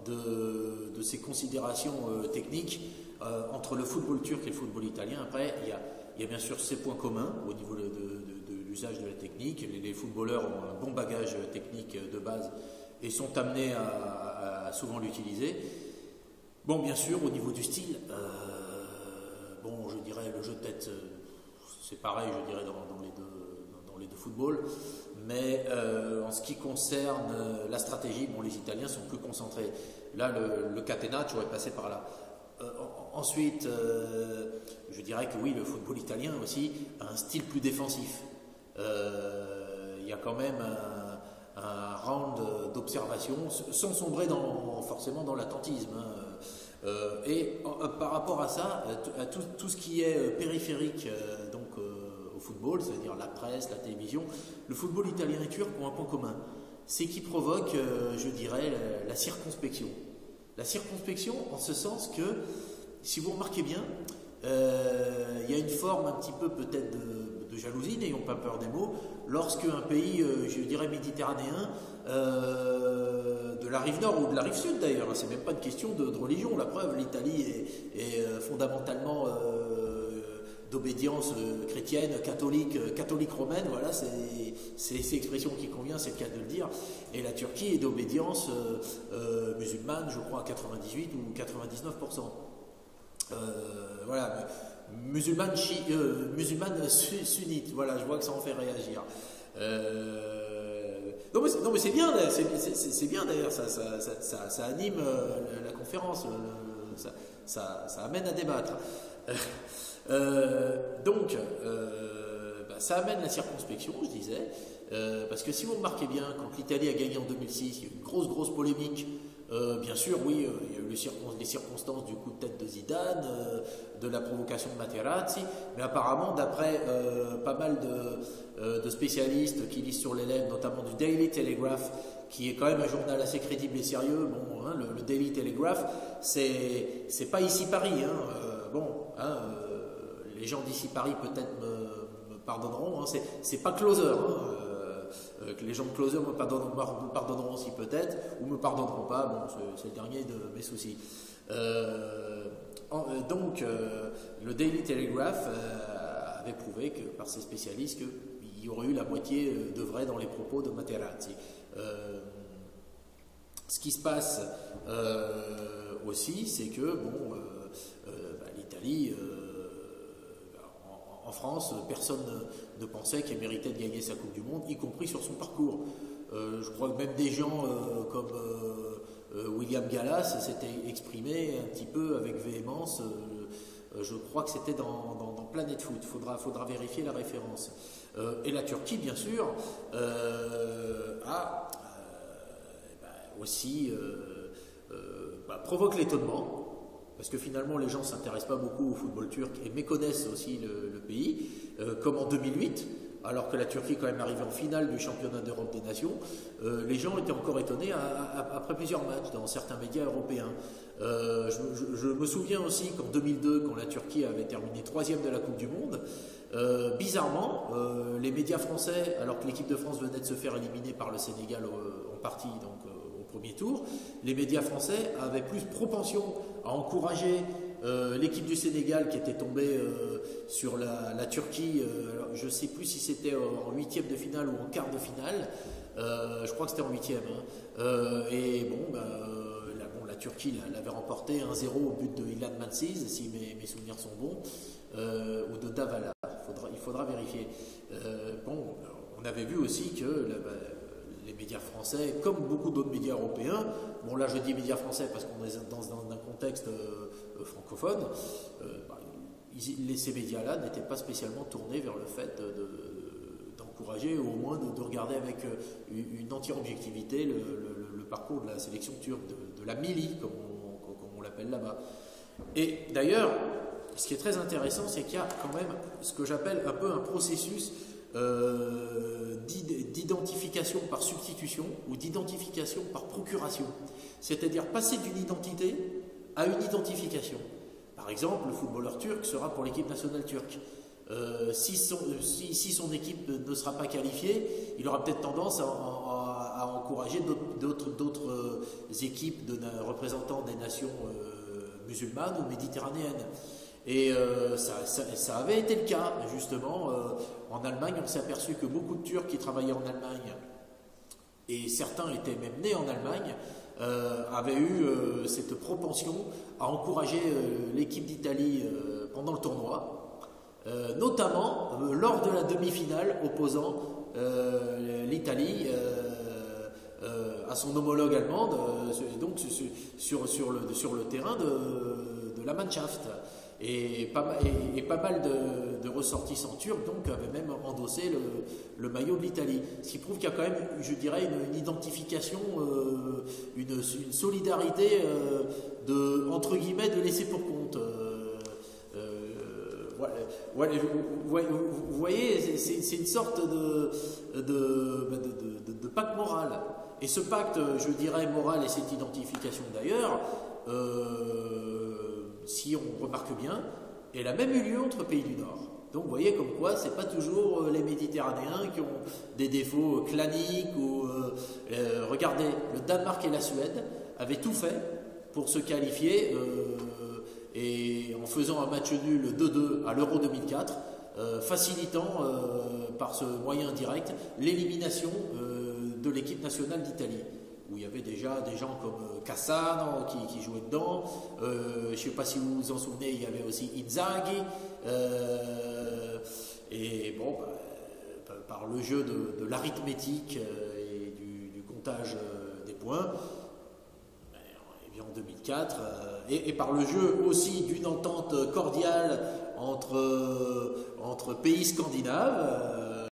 de ces considérations techniques entre le football turc et le football italien. Après, il y a bien sûr ces points communs au niveau de l'usage de la technique. Les footballeurs ont un bon bagage technique de base et sont amenés à souvent l'utiliser. Bon, bien sûr, au niveau du style, bon, je dirais le jeu de tête, c'est pareil, je dirais, dans les deux footballs. Mais en ce qui concerne la stratégie, bon, les Italiens sont plus concentrés. Là, le catenaccio est passé par là. Ensuite, je dirais que oui, le football italien aussi a un style plus défensif. Il y a quand même un round d'observation, sans sombrer forcément dans l'attentisme. Et par rapport à ça, à tout ce qui est périphérique au football, c'est-à-dire la presse, la télévision, le football italien et turc ont un point commun. C'est qu'ils provoquent, je dirais, la circonspection. La circonspection en ce sens que, si vous remarquez bien, il y a une forme un petit peu peut-être de jalousie, n'ayons pas peur des mots, lorsque un pays, je dirais méditerranéen, de la rive nord ou de la rive sud d'ailleurs, c'est même pas une question de religion, la preuve, l'Italie est fondamentalement d'obédience chrétienne, catholique romaine, voilà, c'est l'expression qui convient, c'est le cas de le dire, et la Turquie est d'obédience musulmane, je crois à 98 ou 99%. Voilà, musulmane sunnite, voilà, je vois que ça en fait réagir. Non mais c'est bien d'ailleurs, ça anime la conférence, ça amène à débattre. Ça amène la circonspection, je disais, parce que si vous remarquez bien, quand l'Italie a gagné en 2006, il y a eu une grosse polémique. Bien sûr, oui, il y a eu les circonstances du coup de tête de Zidane, de la provocation de Materazzi, mais apparemment, d'après pas mal de spécialistes qui lisent sur les lèvres, notamment du Daily Telegraph, qui est quand même un journal assez crédible et sérieux, bon, hein, le Daily Telegraph, c'est pas ici Paris, hein, les gens d'ici Paris peut-être me pardonneront, hein, c'est pas Closer, hein, que les gens de Closer me pardonneront aussi peut-être, ou me pardonneront pas, bon, c'est le dernier de mes soucis. Le Daily Telegraph avait prouvé que, par ses spécialistes, qu'il y aurait eu la moitié de vrai dans les propos de Materazzi. Ce qui se passe aussi, c'est que l'Italie, en France, personne ne pensait qu'elle méritait de gagner sa Coupe du Monde, y compris sur son parcours. Je crois que même des gens comme William Gallas s'étaient exprimés un petit peu avec véhémence. Je crois que c'était dans Planète Foot. Faudra vérifier la référence. Et la Turquie, bien sûr, a aussi provoque l'étonnement. Parce que finalement, les gens ne s'intéressent pas beaucoup au football turc et méconnaissent aussi le pays, comme en 2008, alors que la Turquie quand même arrivée en finale du championnat d'Europe des Nations, les gens étaient encore étonnés après plusieurs matchs dans certains médias européens. Je me souviens aussi qu'en 2002, quand la Turquie avait terminé 3e de la Coupe du Monde, bizarrement, les médias français, alors que l'équipe de France venait de se faire éliminer par le Sénégal en partie, donc au premier tour, les médias français avaient plus propension à encourager l'équipe du Sénégal qui était tombée sur la Turquie. Alors, je ne sais plus si c'était en 8e de finale ou en quart de finale. Je crois que c'était en 8e. La Turquie l'avait remporté 1-0 au but de Ilan Mansiz, si mes souvenirs sont bons, ou de Davala. Il faudra vérifier. On avait vu aussi que les médias français, comme beaucoup d'autres médias européens, bon là je dis médias français parce qu'on est dans un contexte francophone, ces médias-là n'étaient pas spécialement tournés vers le fait d'encourager, ou au moins de regarder avec une entière objectivité le parcours de la sélection turque, de la Mili, comme on l'appelle là-bas. Et d'ailleurs, ce qui est très intéressant, c'est qu'il y a quand même ce que j'appelle un peu un processus d'identification par substitution ou d'identification par procuration. C'est-à-dire passer d'une identité à une identification. Par exemple, le footballeur turc sera pour l'équipe nationale turque. Si son équipe ne sera pas qualifiée, il aura peut-être tendance à a encouragé d'autres équipes représentant des nations musulmanes ou méditerranéennes. Et ça avait été le cas, justement. En Allemagne, on s'est aperçu que beaucoup de Turcs qui travaillaient en Allemagne, et certains étaient même nés en Allemagne, avaient eu cette propension à encourager l'équipe d'Italie pendant le tournoi, notamment lors de la demi-finale opposant l'Italie à son homologue allemande, donc sur le terrain de la Mannschaft. Et pas mal de ressortissants turcs donc avaient même endossé le maillot de l'Italie. Ce qui prouve qu'il y a quand même, je dirais, une identification, une solidarité entre guillemets de laisser pour compte. Vous voyez, c'est une sorte de pacte moral. Et ce pacte, je dirais, moral et cette identification d'ailleurs, si on remarque bien, elle a même eu lieu entre pays du Nord. Donc vous voyez comme quoi c'est pas toujours les Méditerranéens qui ont des défauts claniques ou regardez, le Danemark et la Suède avaient tout fait pour se qualifier et en faisant un match nul 2-2 à l'Euro 2004, facilitant par ce moyen direct l'élimination de l'équipe nationale d'Italie, où il y avait déjà des gens comme Cassano qui jouaient dedans. Je ne sais pas si vous vous en souvenez, il y avait aussi Inzaghi. Et bon, par le jeu de l'arithmétique et du comptage des points, et bien en 2004, et par le jeu aussi d'une entente cordiale entre pays scandinaves,